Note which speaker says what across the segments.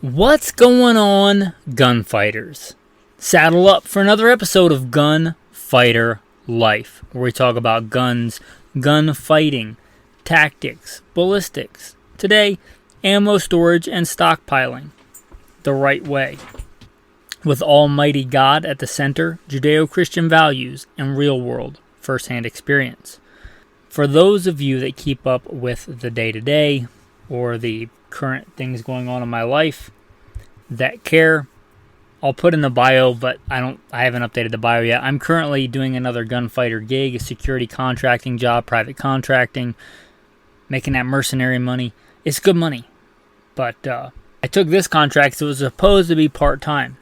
Speaker 1: What's going on, gunfighters? Saddle up for another episode of Gunfighter Life, where we talk about guns, gunfighting, tactics, ballistics. Today, ammo storage and stockpiling. The right way. With Almighty God at the center, Judeo-Christian values, and real-world, first-hand experience. For those of you that keep up with the day-to-day, or the current things going on in my life that care, I'll put in the bio, but I haven't updated the bio yet. I'm currently doing another gunfighter gig, a security contracting job, private contracting, making that mercenary money. It's good money, but I took this contract, so it was supposed to be part-time.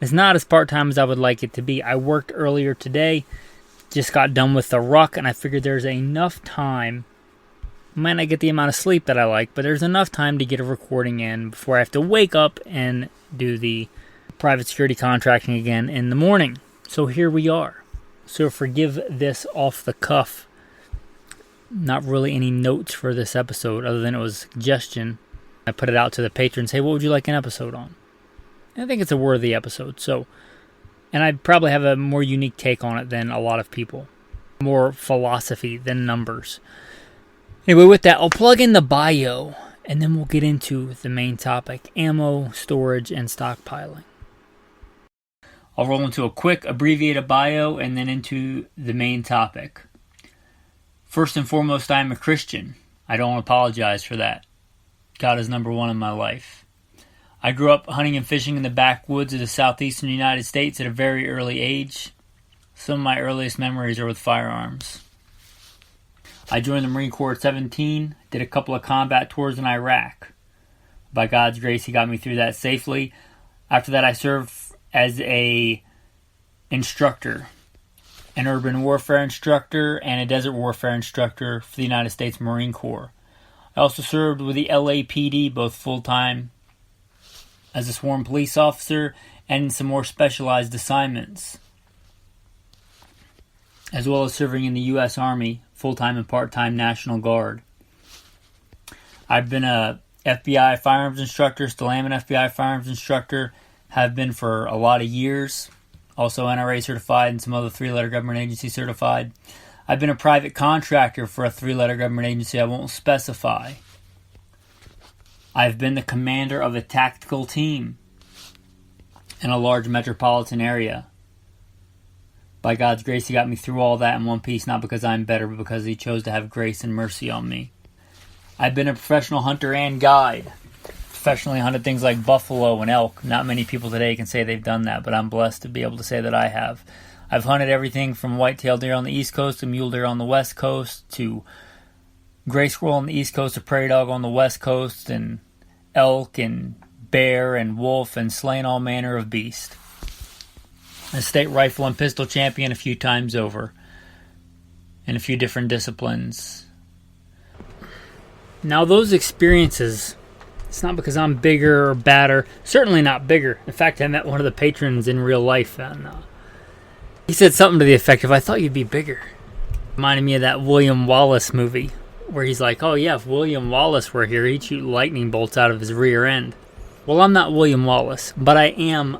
Speaker 1: It's not as part-time as I would like it to be. I worked earlier today, just got done with the ruck, and I figured there's enough time. Might not get the amount of sleep that I like, but there's enough time to get a recording in before I have to wake up and do the private security contracting again in the morning. So here we are. So forgive this off the cuff. Not really any notes for this episode other than it was a suggestion. I put it out to the patrons. Hey, what would you like an episode on? And I think it's a worthy episode. And I probably have a more unique take on it than a lot of people. More philosophy than numbers. Anyway, with that, I'll plug in the bio, and then we'll get into the main topic, ammo, storage, and stockpiling. I'll roll into a quick abbreviated bio, and then into the main topic. First and foremost, I am a Christian. I don't apologize for that. God is number one in my life. I grew up hunting and fishing in the backwoods of the southeastern United States at a very early age. Some of my earliest memories are with firearms. I joined the Marine Corps at 17, did a couple of combat tours in Iraq. By God's grace, He got me through that safely. After that, I served as an instructor, an urban warfare instructor and a desert warfare instructor for the United States Marine Corps. I also served with the LAPD, both full-time as a sworn police officer and some more specialized assignments, as well as serving in the U.S. Army, full-time and part-time National Guard. I've been a FBI firearms instructor, still am an FBI firearms instructor, have been for a lot of years, also NRA certified and some other three-letter government agency certified. I've been a private contractor for a three-letter government agency I won't specify. I've been the commander of a tactical team in a large metropolitan area. By God's grace, He got me through all that in one piece, not because I'm better, but because He chose to have grace and mercy on me. I've been a professional hunter and guide. Professionally hunted things like buffalo and elk. Not many people today can say they've done that, but I'm blessed to be able to say that I have. I've hunted everything from white-tailed deer on the East Coast to mule deer on the West Coast to gray squirrel on the East Coast to prairie dog on the West Coast and elk and bear and wolf and slain all manner of beast. A state rifle and pistol champion a few times over in a few different disciplines. Now those experiences, it's not because I'm bigger or badder, certainly not bigger. In fact, I met one of the patrons in real life and he said something to the effect of, I thought you'd be bigger. Reminded me of that William Wallace movie where he's like, oh yeah, if William Wallace were here, he'd shoot lightning bolts out of his rear end. Well, I'm not William Wallace, but I am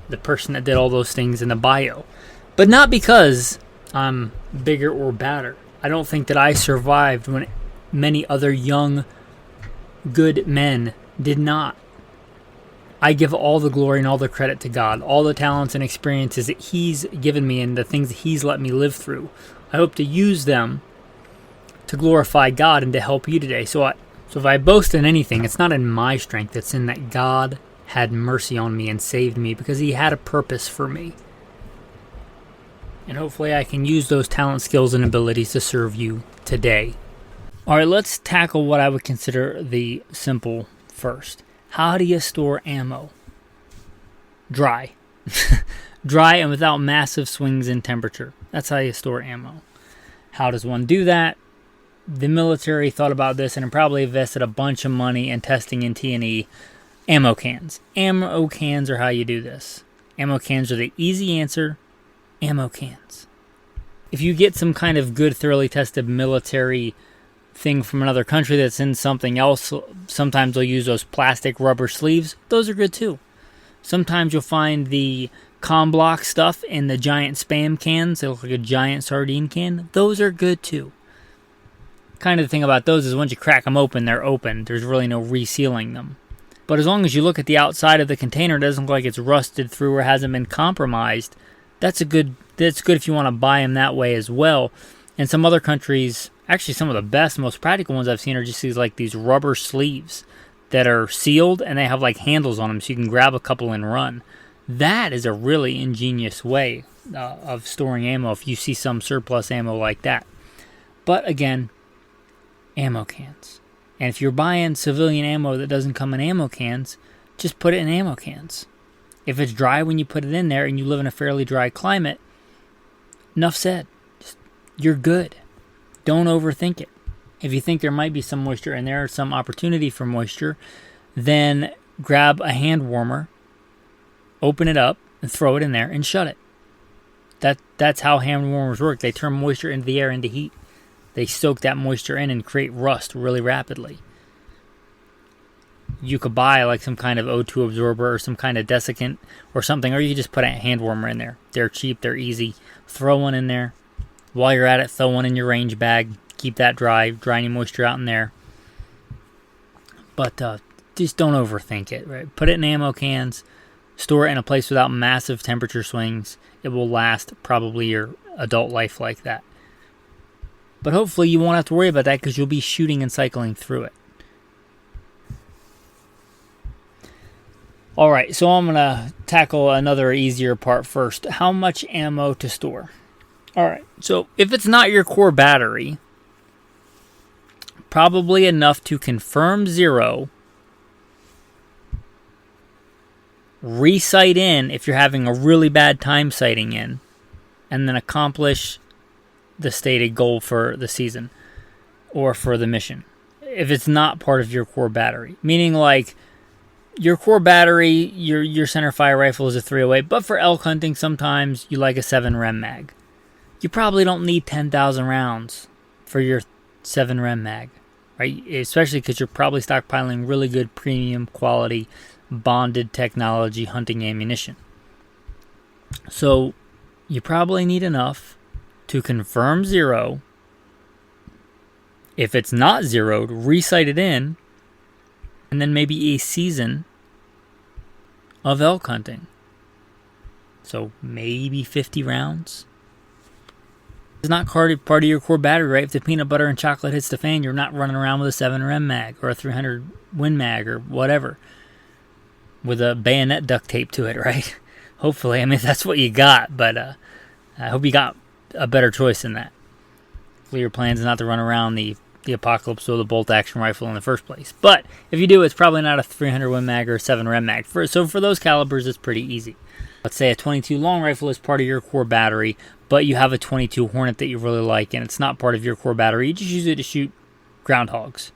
Speaker 1: the person that did all those things in the bio. But not because I'm bigger or badder. I don't think that I survived when many other young, good men did not. I give all the glory and all the credit to God. All the talents and experiences that He's given me and the things that He's let me live through. I hope to use them to glorify God and to help you today. So if I boast in anything, it's not in my strength. It's in that God had mercy on me and saved me because He had a purpose for me. And hopefully I can use those talent, skills, and abilities to serve you today. Alright, let's tackle what I would consider the simple first. How do you store ammo? Dry. Dry and without massive swings in temperature. That's how you store ammo. How does one do that? The military thought about this and probably invested a bunch of money in testing in T&E. Ammo cans. Ammo cans are how you do this. Ammo cans are the easy answer. Ammo cans. If you get some kind of good, thoroughly tested military thing from another country that's in something else. Sometimes they'll use those plastic rubber sleeves. Those are good too. Sometimes you'll find the comm block stuff in the giant Spam cans. They look like a giant sardine can. Those are good too. Kind of the thing about those is once you crack them open, they're open. There's really no resealing them. But as long as you look at the outside of the container, it doesn't look like it's rusted through or hasn't been compromised. That's good if you want to buy them that way as well. And some other countries, actually some of the best, most practical ones I've seen are just these rubber sleeves that are sealed and they have like handles on them so you can grab a couple and run. That is a really ingenious way of storing ammo if you see some surplus ammo like that. But again, ammo cans. And if you're buying civilian ammo that doesn't come in ammo cans, just put it in ammo cans. If it's dry when you put it in there and you live in a fairly dry climate, enough said. You're good. Don't overthink it. If you think there might be some moisture in there or some opportunity for moisture, then grab a hand warmer, open it up, and throw it in there and shut it. That's how hand warmers work. They turn moisture into the air into heat. They soak that moisture in and create rust really rapidly. You could buy like some kind of O2 absorber or some kind of desiccant or something, or you could just put a hand warmer in there. They're cheap, they're easy. Throw one in there. While you're at it, throw one in your range bag. Keep that dry any moisture out in there. But just don't overthink it, right? Put it in ammo cans. Store it in a place without massive temperature swings. It will last probably your adult life like that. But hopefully you won't have to worry about that because you'll be shooting and cycling through it. Alright, so I'm going to tackle another easier part first. How much ammo to store? Alright, so if it's not your core battery, probably enough to confirm 0, re-sight in if you're having a really bad time sighting in, and then accomplish the stated goal for the season or for the mission. If it's not part of your core battery, meaning like your core battery, your center fire rifle is a 308, but for elk hunting sometimes you like a 7 rem mag. You probably don't need 10,000 rounds for your 7 rem mag, right? Especially because you're probably stockpiling really good premium quality bonded technology hunting ammunition. So you probably need enough to confirm 0. If it's not zeroed, re-sight it in, and then maybe a season of elk hunting. So maybe 50 rounds. It's not part of your core battery, right? If the peanut butter and chocolate hits the fan, you're not running around with a 7 rem mag or a 300 Win mag or whatever with a bayonet duct tape to it, right? Hopefully, I mean, that's what you got, but I hope you got a better choice than that. Hopefully your plan is not to run around the apocalypse with a bolt action rifle in the first place. But if you do, it's probably not a 300 Win mag or a 7 rem mag. So for those calibers, it's pretty easy. Let's say a 22 long rifle is part of your core battery, but you have a 22 Hornet that you really like, and it's not part of your core battery. You just use it to shoot groundhogs.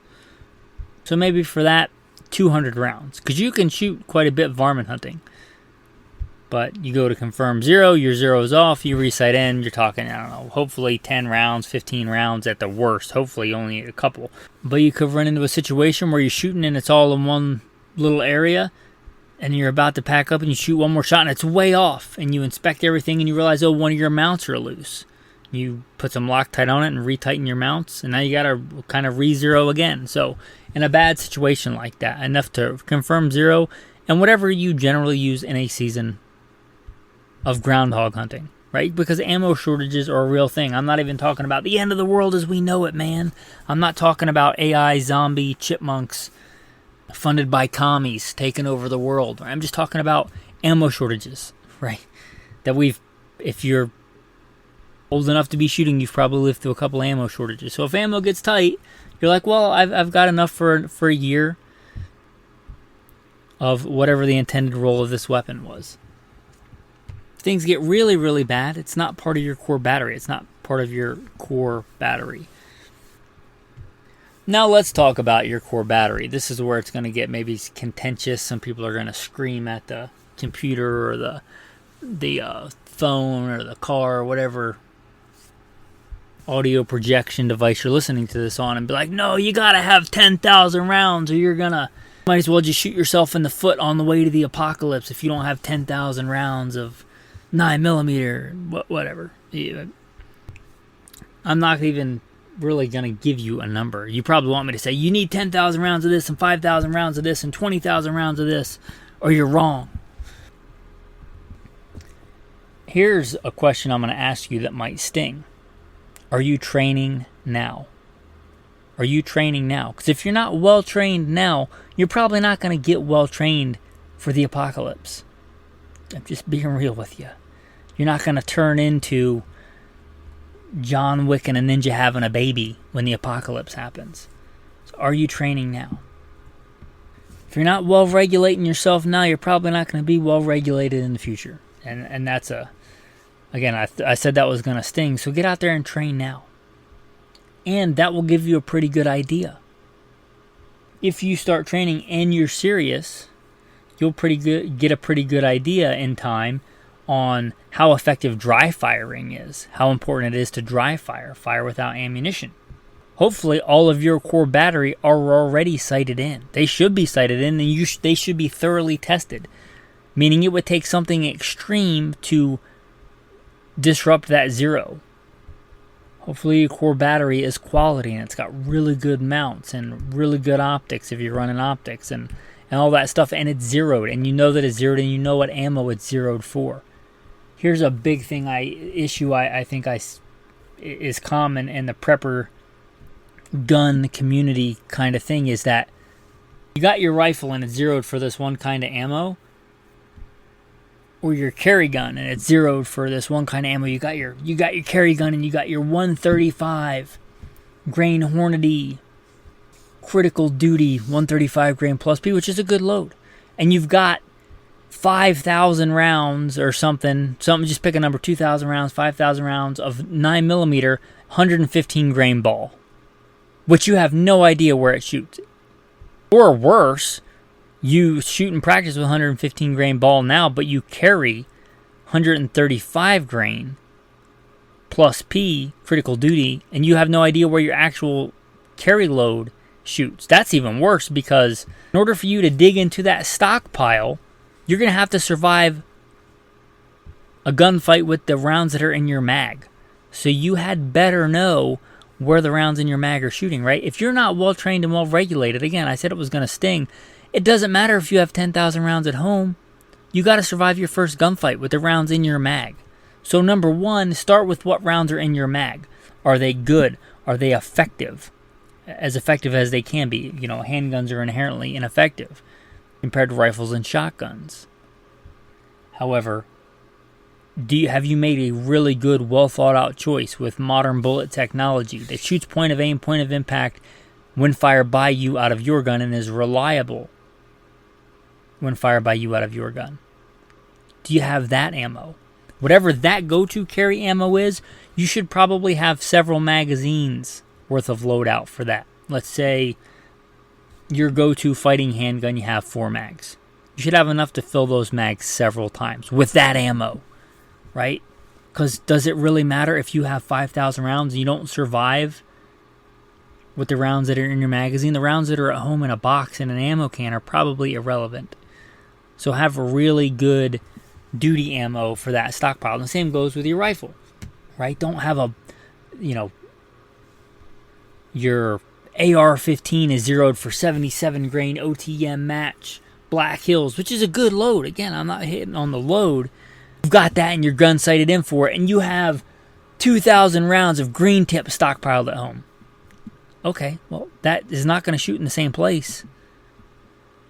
Speaker 1: So maybe for that, 200 rounds. Because you can shoot quite a bit varmint hunting. But you go to confirm 0, your 0 is off, you re-sight in, you're talking, I don't know, hopefully 10 rounds, 15 rounds at the worst. Hopefully only a couple. But you could run into a situation where you're shooting and it's all in one little area, and you're about to pack up and you shoot one more shot and it's way off, and you inspect everything and you realize, oh, one of your mounts are loose. You put some Loctite on it and retighten your mounts, and now you got to kind of re-zero again. So in a bad situation like that, enough to confirm 0, and whatever you generally use in a season of groundhog hunting, right? Because ammo shortages are a real thing. I'm not even talking about the end of the world as we know it, man. I'm not talking about AI zombie chipmunks funded by commies taking over the world. I'm just talking about ammo shortages, right? That if you're old enough to be shooting, you've probably lived through a couple ammo shortages. So if ammo gets tight, you're like, well, I've got enough for a year of whatever the intended role of this weapon was. Things get really, really bad, it's not part of your core battery. It's not part of your core battery. Now let's talk about your core battery. This is where it's going to get maybe contentious. Some people are going to scream at the computer or the phone or the car or whatever audio projection device you're listening to this on and be like, no, you gotta have 10,000 rounds or you're gonna, might as well just shoot yourself in the foot on the way to the apocalypse if you don't have 10,000 rounds of 9mm, whatever. I'm not even really going to give you a number. You probably want me to say, you need 10,000 rounds of this and 5,000 rounds of this and 20,000 rounds of this, or you're wrong. Here's a question I'm going to ask you that might sting. Are you training now? Are you training now? Because if you're not well trained now, you're probably not going to get well trained for the apocalypse. I'm just being real with you. You're not going to turn into John Wick and a ninja having a baby when the apocalypse happens. So are you training now? If you're not well regulating yourself now, you're probably not going to be well regulated in the future. And that's again, I said that was going to sting. So get out there and train now. And that will give you a pretty good idea. If you start training and you're serious, you'll get a pretty good idea in time on how effective dry firing is, how important it is to dry fire without ammunition. Hopefully all of your core battery are already sighted in. They should be sighted in, and they should be thoroughly tested, meaning it would take something extreme to disrupt that zero. Hopefully your core battery is quality and it's got really good mounts and really good optics if you're running optics and all that stuff, and it's zeroed, and you know that it's zeroed, and you know what ammo it's zeroed for. Here's a big thing I think is common in the prepper gun community kind of thing, is that you got your rifle and it's zeroed for this one kind of ammo, or your carry gun and it's zeroed for this one kind of ammo. You got your carry gun and you got your 135 grain Hornady critical duty 135 grain plus P, which is a good load, and you've got 5,000 rounds or something, just pick a number, 2,000 rounds, 5,000 rounds of 9mm 115 grain ball, which you have no idea where it shoots. Or worse, you shoot and practice with 115 grain ball now, but you carry 135 grain plus P critical duty, and you have no idea where your actual carry load shoots. That's even worse, because in order for you to dig into that stockpile, you're going to have to survive a gunfight with the rounds that are in your mag. So you had better know where the rounds in your mag are shooting, right? If you're not well trained and well regulated, again, I said it was going to sting. It doesn't matter if you have 10,000 rounds at home. You got to survive your first gunfight with the rounds in your mag. So number one, start with what rounds are in your mag. Are they good? Are they effective? As effective as they can be. You know, handguns are inherently ineffective compared to rifles and shotguns. However, have you made a really good, well thought out choice with modern bullet technology that shoots point of aim, point of impact when fired by you out of your gun, and is reliable when fired by you out of your gun? Do you have that ammo? Whatever that go-to carry ammo is, you should probably have several magazines worth of loadout for that. Let's say your go-to fighting handgun, you have 4 mags. You should have enough to fill those mags several times with that ammo, right? Because does it really matter if you have 5,000 rounds and you don't survive with the rounds that are in your magazine? The rounds that are at home in a box in an ammo can are probably irrelevant. So have really good duty ammo for that stockpile. And the same goes with your rifle, right? Don't have your AR-15 is zeroed for 77 grain OTM match Black Hills, which is a good load. Again, I'm not hitting on the load. You've got that and your gun sighted in for it, and you have 2,000 rounds of green tip stockpiled at home. Okay, well, that is not going to shoot in the same place.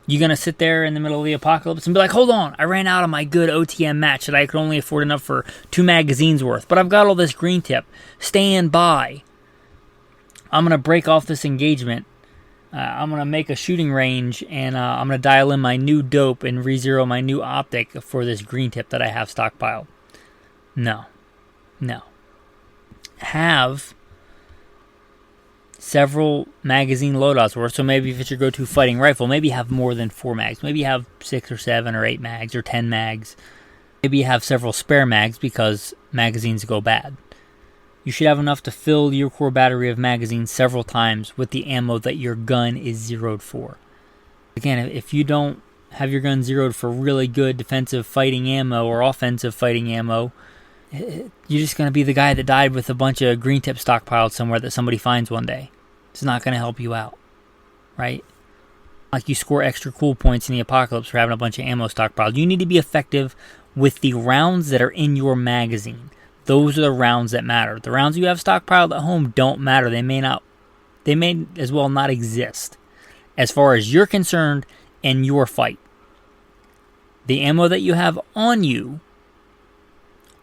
Speaker 1: You're going to sit there in the middle of the apocalypse and be like, hold on, I ran out of my good OTM match that I could only afford enough for 2 magazines worth, but I've got all this green tip. Stand by. I'm going to break off this engagement. I'm going to make a shooting range, and I'm going to dial in my new dope and re-zero my new optic for this green tip that I have stockpiled. No. Have several magazine loadouts worth. So maybe if it's your go-to fighting rifle, maybe have more than 4 mags. Maybe you have 6 or 7 or 8 mags or 10 mags. Maybe you have several spare mags because magazines go bad. You should have enough to fill your core battery of magazines several times with the ammo that your gun is zeroed for. Again, if you don't have your gun zeroed for really good defensive fighting ammo or offensive fighting ammo, you're just going to be the guy that died with a bunch of green tip stockpiled somewhere that somebody finds one day. It's not going to help you out, right? Like you score extra cool points in the apocalypse for having a bunch of ammo stockpiled. You need to be effective with the rounds that are in your magazine. Those are the rounds that matter. The rounds you have stockpiled at home don't matter. They may as well not exist as far as you're concerned in your fight. The ammo that you have on you,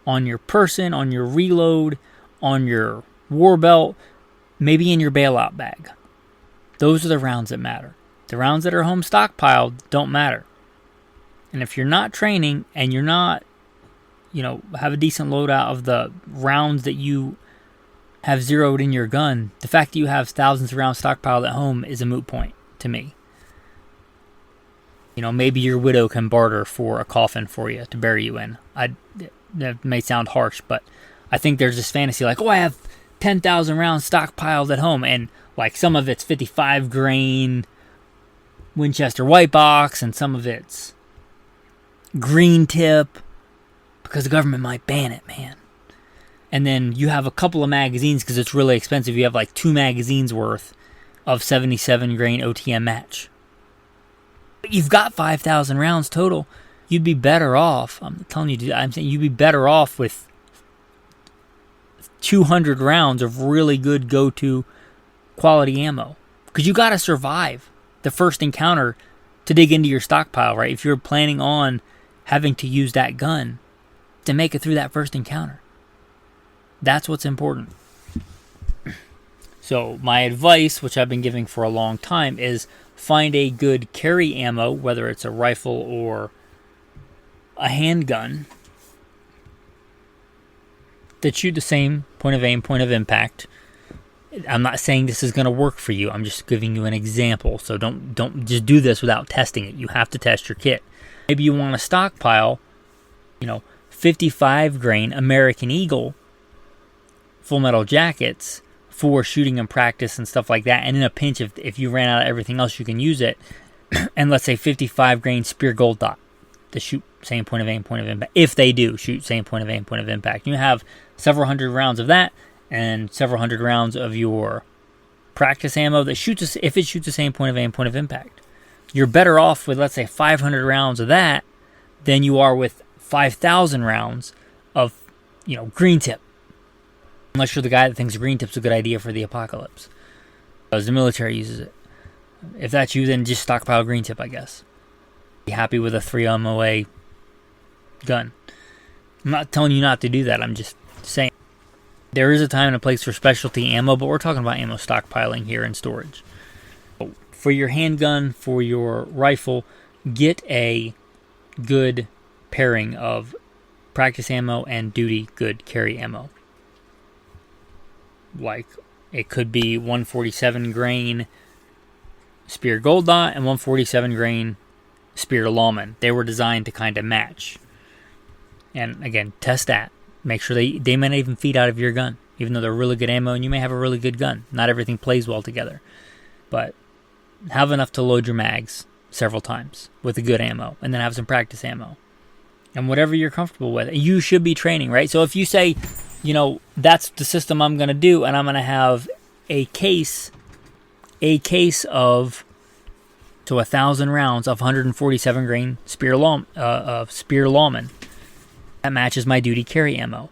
Speaker 1: on your person, on your reload, on your war belt, maybe in your bailout bag. Those are the rounds that matter. The rounds that are home stockpiled don't matter. And if you're not training and you're not, have a decent loadout of the rounds that you have zeroed in your gun, the fact that you have thousands of rounds stockpiled at home is a moot point to me. Maybe your widow can barter for a coffin for you to bury you in. That may sound harsh, but I think there's this fantasy like, I have 10,000 rounds stockpiled at home, and like some of it's 55 grain Winchester white box, and some of it's green tip, because the government might ban it, man. And then you have a couple of magazines because it's really expensive. You have like 2 magazines worth of 77 grain OTM match. But you've got 5,000 rounds total. You'd be better off. I'm telling you, I'm saying you'd be better off with 200 rounds of really good go-to quality ammo. Because you got to survive the first encounter to dig into your stockpile, right? If you're planning on having to use that gun to make it through that first encounter. That's what's important. So my advice, which I've been giving for a long time, is find a good carry ammo, whether it's a rifle or a handgun, that shoot the same point of aim, point of impact. I'm not saying this is going to work for you. I'm just giving you an example. So don't just do this without testing it. You have to test your kit. Maybe you want to stockpile, 55 grain American Eagle full metal jackets for shooting and practice and stuff like that. And in a pinch, if you ran out of everything else, you can use it. And let's say 55 grain Spear Gold Dot to shoot same point of aim, point of impact. If they do shoot same point of aim, point of impact, you have several hundred rounds of that and several hundred rounds of your practice ammo that shoots, if it shoots the same point of aim, point of impact. You're better off with, let's say, 500 rounds of that than you are with 5,000 rounds of, green tip. Unless you're the guy that thinks green tip's a good idea for the apocalypse, because the military uses it. If that's you, then just stockpile green tip, I guess. Be happy with a 3 MOA gun. I'm not telling you not to do that. I'm just saying there is a time and a place for specialty ammo, but we're talking about ammo stockpiling here and storage. For your handgun, for your rifle, get a good pairing of practice ammo and duty good carry ammo. Like, it could be 147 grain Spear Gold Dot and 147 grain Spear Lawman. They were designed to kind of match. And again, test that. Make sure they may not even feed out of your gun, even though they're really good ammo and you may have a really good gun. Not everything plays well together. But have enough to load your mags several times with the good ammo, and then have some practice ammo. And whatever you're comfortable with. You should be training, right? So if you say, that's the system I'm going to do, and I'm going to have a case of 1,000 rounds of 147 grain Spear Lawman. That matches my duty carry ammo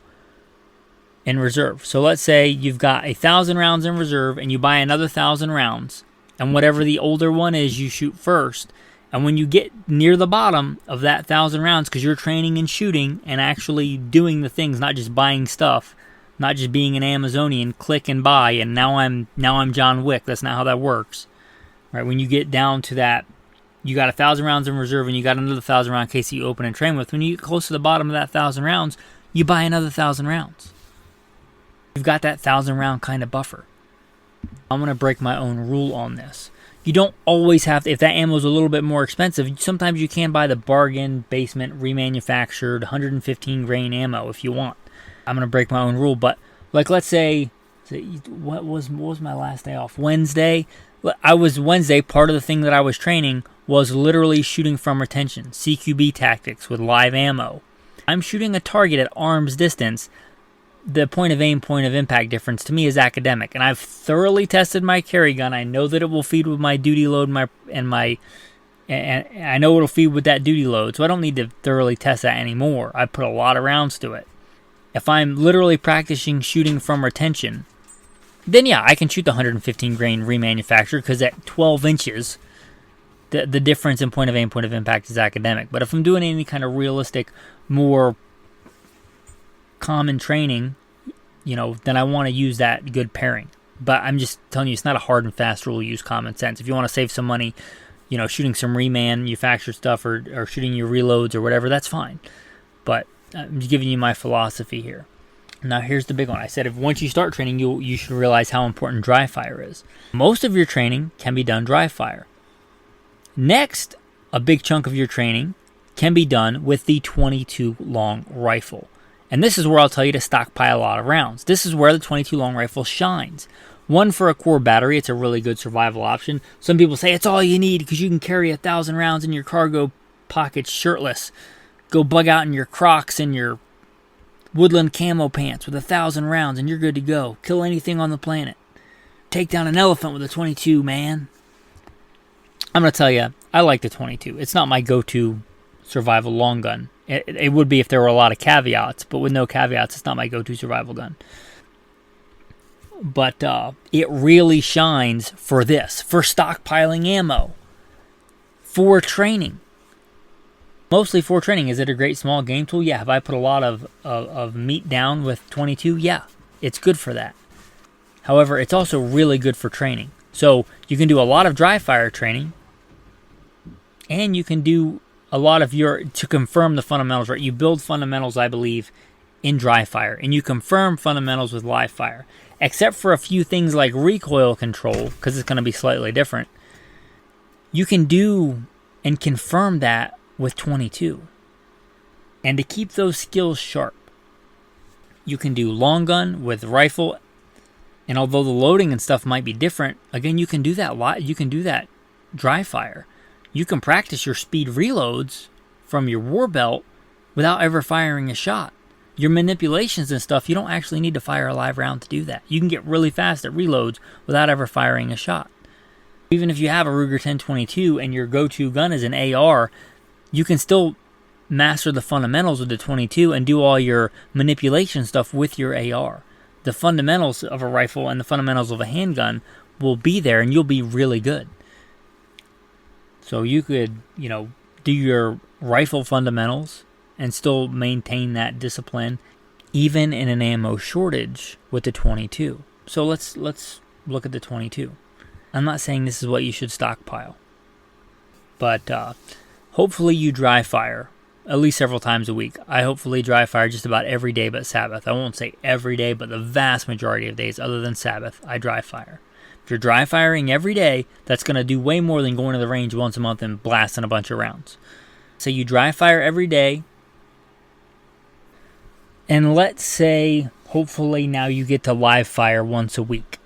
Speaker 1: in reserve. So let's say you've got 1,000 rounds in reserve, and you buy another 1,000 rounds, and whatever the older one is, you shoot first. And when you get near the bottom of that 1,000 rounds, because you're training and shooting and actually doing the things, not just buying stuff, not just being an Amazonian, click and buy, and now I'm John Wick. That's not how that works. Right? When you get down to that, you got 1,000 rounds in reserve, and you got another 1,000 round case that you open and train with. When you get close to the bottom of that 1,000 rounds, you buy another 1,000 rounds. You've got that 1,000 round kind of buffer. I'm going to break my own rule on this. You don't always have to, if that ammo is a little bit more expensive, sometimes you can buy the bargain, basement, remanufactured, 115 grain ammo if you want. I'm going to break my own rule, but Like, let's say, what was my last day off? Wednesday. Wednesday, part of the thing that I was training was literally shooting from retention, CQB tactics with live ammo. I'm shooting a target at arm's distance. The point of aim, point of impact difference to me is academic, and I've thoroughly tested my carry gun. I know that it will feed with my duty load and I know it'll feed with that duty load, so I don't need to thoroughly test that anymore. I put a lot of rounds to it. If I'm literally practicing shooting from retention, then yeah, I can shoot the 115 grain remanufactured, because at 12 inches, the difference in point of aim, point of impact is academic. But if I'm doing any kind of realistic, more common training, then I want to use that good pairing. But I'm just telling you, it's not a hard and fast rule. Use common sense. If you want to save some money, shooting some remanufactured stuff or shooting your reloads or whatever, that's fine. But I'm just giving you my philosophy here. Now here's the big one. I said if once you start training, you should realize how important dry fire is. Most of your training can be done dry fire. Next, a big chunk of your training can be done with the 22 long rifle. And this is where I'll tell you to stockpile a lot of rounds. This is where the 22 long rifle shines. One, for a core battery, it's a really good survival option. Some people say it's all you need because you can carry 1,000 rounds in your cargo pockets shirtless. Go bug out in your Crocs and your woodland camo pants with 1,000 rounds and you're good to go. Kill anything on the planet. Take down an elephant with a 22, man. I'm going to tell you, I like the 22. It's not my go-to survival long gun. It would be if there were a lot of caveats, but with no caveats, it's not my go-to survival gun. But it really shines for this, for stockpiling ammo, for training. Mostly for training. Is it a great small game tool? Yeah. Have I put a lot of meat down with 22? Yeah. It's good for that. However, it's also really good for training. So you can do a lot of dry fire training, and you can do a lot of to confirm the fundamentals, right? You build fundamentals, I believe, in dry fire, and you confirm fundamentals with live fire. Except for a few things like recoil control, because it's going to be slightly different. You can do and confirm that with 22. And to keep those skills sharp, you can do long gun with rifle, and although the loading and stuff might be different, again, you can do that. You can do that dry fire. You can practice your speed reloads from your war belt without ever firing a shot. Your manipulations and stuff, you don't actually need to fire a live round to do that. You can get really fast at reloads without ever firing a shot. Even if you have a Ruger 1022 and your go-to gun is an AR, you can still master the fundamentals with the 22 and do all your manipulation stuff with your AR. The fundamentals of a rifle and the fundamentals of a handgun will be there, and you'll be really good. So you could, do your rifle fundamentals and still maintain that discipline, even in an ammo shortage with the 22. So let's look at the 22. I'm not saying this is what you should stockpile, but hopefully you dry fire at least several times a week. I hopefully dry fire just about every day but Sabbath. I won't say every day, but the vast majority of days other than Sabbath, I dry fire. If you're dry firing every day, that's going to do way more than going to the range once a month and blasting a bunch of rounds. So you dry fire every day, and let's say, hopefully now you get to live fire once a week.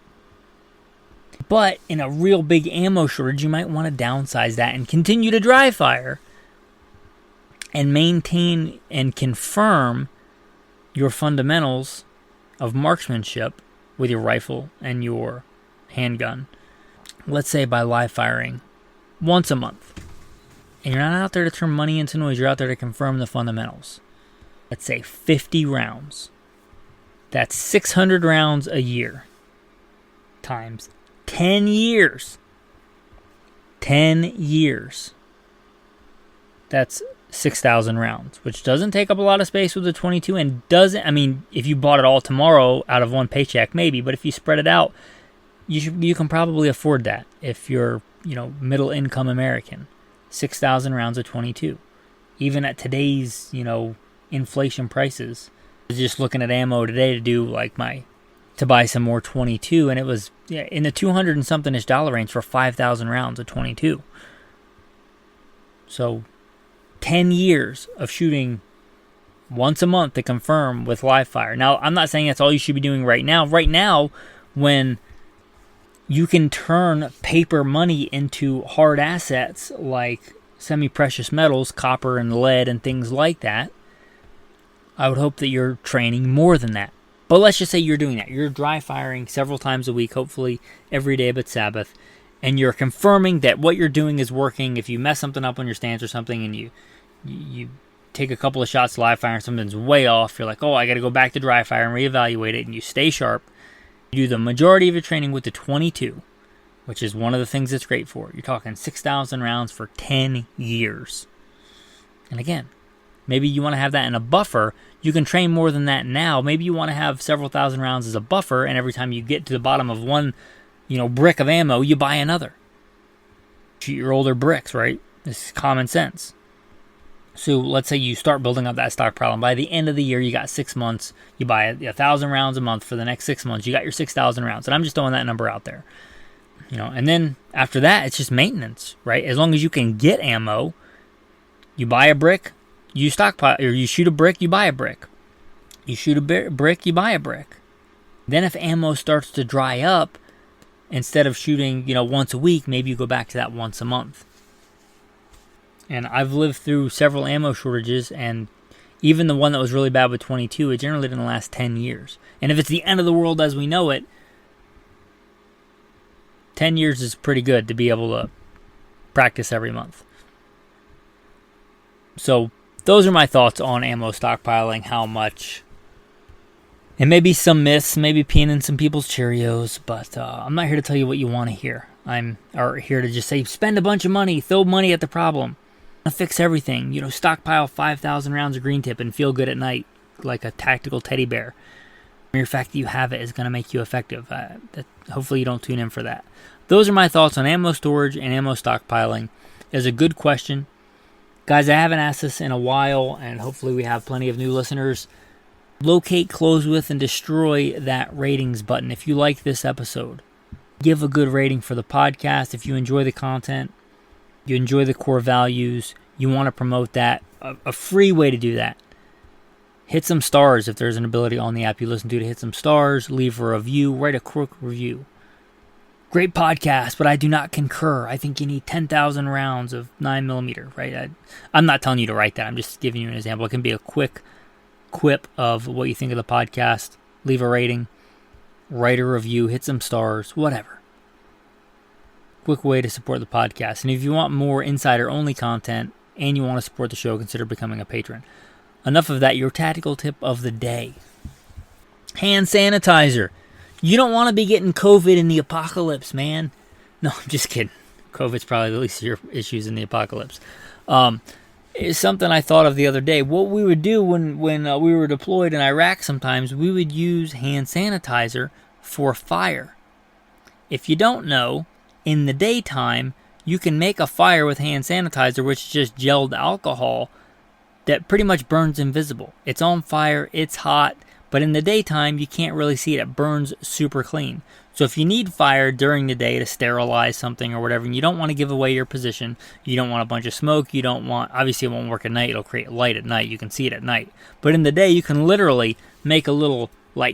Speaker 1: But in a real big ammo shortage, you might want to downsize that and continue to dry fire and maintain and confirm your fundamentals of marksmanship with your rifle and your handgun. Let's say by live firing once a month. And you're not out there to turn money into noise, you're out there to confirm the fundamentals. Let's say 50 rounds. That's 600 rounds a year times 10 years. 10 years. That's 6,000 rounds, which doesn't take up a lot of space with the 22 and doesn't, if you bought it all tomorrow out of one paycheck, maybe, but if you spread it out, you can probably afford that if you're, middle income American. 6,000 rounds of 22. Even at today's, inflation prices. I was just looking at ammo today to buy some more 22, and it was in the 200 and something-ish dollar range for 5,000 rounds of 22. So 10 years of shooting once a month to confirm with live fire. Now, I'm not saying that's all you should be doing right now. Right now, when you can turn paper money into hard assets like semi-precious metals, copper and lead and things like that, I would hope that you're training more than that. But let's just say you're doing that. You're dry firing several times a week, hopefully every day but Sabbath, and you're confirming that what you're doing is working. If you mess something up on your stance or something and you take a couple of shots live fire and something's way off, you're like, oh, I got to go back to dry fire and reevaluate it, and you stay sharp. You do the majority of your training with the 22, which is one of the things it's great for. You're talking 6,000 rounds for 10 years. And again, maybe you want to have that in a buffer. You can train more than that now. Maybe you want to have several thousand rounds as a buffer, and every time you get to the bottom of one, brick of ammo, you buy another. Shoot your older bricks, right? This is common sense. So let's say you start building up that stockpile, and by the end of the year, you got 6 months. You buy 1,000 rounds a month for the next 6 months. You got your 6,000 rounds, and I'm just throwing that number out there. And then after that, it's just maintenance, right? As long as you can get ammo, you buy a brick, you stockpile, or you shoot a brick, you buy a brick. You shoot a brick, you buy a brick. Then if ammo starts to dry up, instead of shooting, once a week, maybe you go back to that once a month. And I've lived through several ammo shortages, and even the one that was really bad with 22, it generally didn't last 10 years. And if it's the end of the world as we know it, 10 years is pretty good to be able to practice every month. So those are my thoughts on ammo stockpiling, how much. And maybe some myths, maybe peeing in some people's Cheerios, but I'm not here to tell you what you want to hear. I'm here to just say, spend a bunch of money, throw money at the problem. Fix everything. Stockpile 5,000 rounds of green tip and feel good at night like a tactical teddy bear. The mere fact that you have it is going to make you effective. Hopefully you don't tune in for that. Those are my thoughts on ammo storage and ammo stockpiling. It's a good question. Guys, I haven't asked this in a while, and hopefully we have plenty of new listeners. Locate, close with, and destroy that ratings button. If you like this episode, give a good rating for the podcast. If you enjoy the content, you enjoy the core values, you want to promote that, a free way to do that. Hit some stars if there's an ability on the app you listen to hit some stars, leave a review, write a quick review. Great podcast, but I do not concur. I think you need 10,000 rounds of 9mm, right? I'm not telling you to write that. I'm just giving you an example. It can be a quick quip of what you think of the podcast. Leave a rating, write a review, hit some stars, whatever. Quick way to support the podcast. And if you want more insider-only content and you want to support the show, consider becoming a patron. Enough of that. Your tactical tip of the day. Hand sanitizer. You don't want to be getting COVID in the apocalypse, man. No, I'm just kidding. COVID's probably the least of your issues in the apocalypse. It's something I thought of the other day. What we would do when we were deployed in Iraq sometimes, we would use hand sanitizer for fire. If you don't know, in the daytime, you can make a fire with hand sanitizer, which is just gelled alcohol that pretty much burns invisible. It's on fire, it's hot, but in the daytime, you can't really see it. It burns super clean. So if you need fire during the day to sterilize something or whatever, and you don't want to give away your position, you don't want a bunch of smoke, obviously it won't work at night, it'll create light at night, you can see it at night. But in the day, you can literally make a little,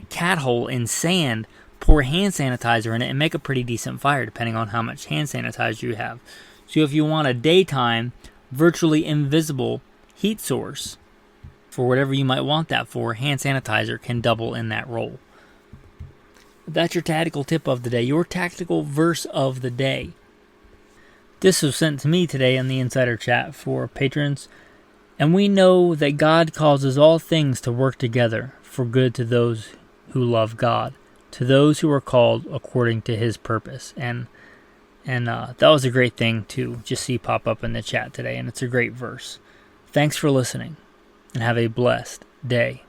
Speaker 1: cat hole in sand, pour hand sanitizer in it, and make a pretty decent fire, depending on how much hand sanitizer you have. So if you want a daytime, virtually invisible heat source, for whatever you might want that for, hand sanitizer can double in that role. That's your tactical tip of the day, your tactical verse of the day. This was sent to me today in the Insider Chat for patrons. And we know that God causes all things to work together for good to those who love God, to those who are called according to his purpose. And that was a great thing to just see pop up in the chat today, and it's a great verse. Thanks for listening, and have a blessed day.